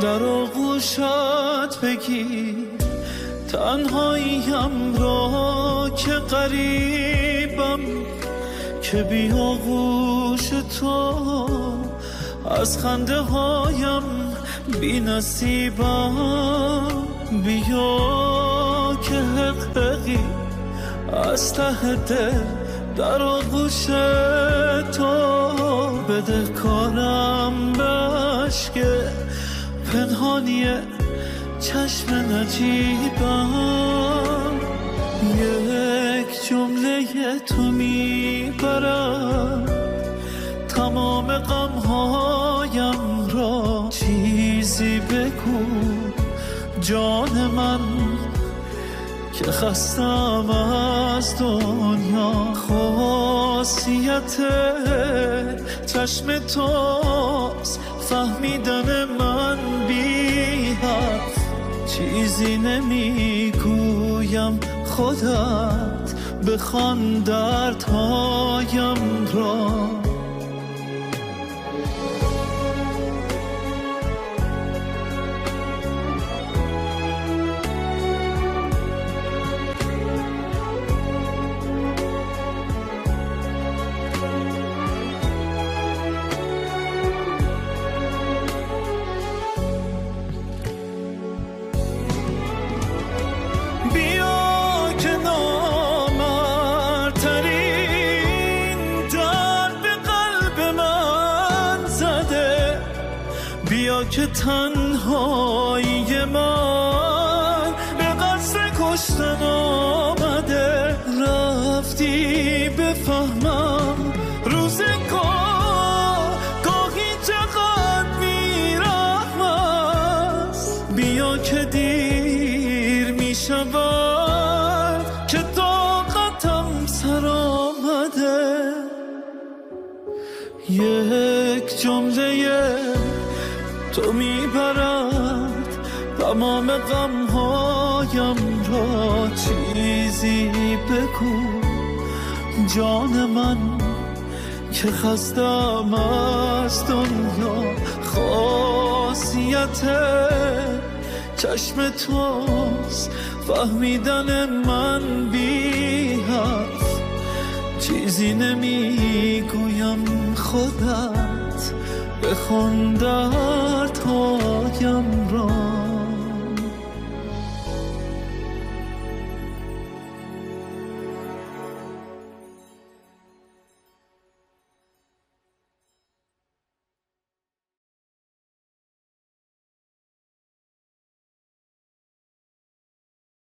در آغوشت بگیر تنهاییم را که غریبم، که بی آغوش تو از خنده هایم بی نصیبم. بیا که حقیقی از ته دل در آغوش تو بده کارم به عشق پنهانی چشم نجیبم. یک جمله تو میبرم تمام غمهایم را. چیزی بگو جان من که خستم از دنیا. خاصیت چشم توست فهمیدن من بی حرف. چیزی نمیگویم خودت بخوان دردهایم را. بیا که تنهایی من به قصد کشتن آمده. رفتی بفهمم روزگار گاهی چقدر بی‌رحم است. بیا که دیر می شود که طاقتم سر آمده. یک جمله تو میبرد تمام غمهایم را. چیزی بگو جان من که خستم از دنیا. خاصیت چشم توست فهمیدن من بی حرف. چیزی نمیگویم خودت بخون دردهایم را.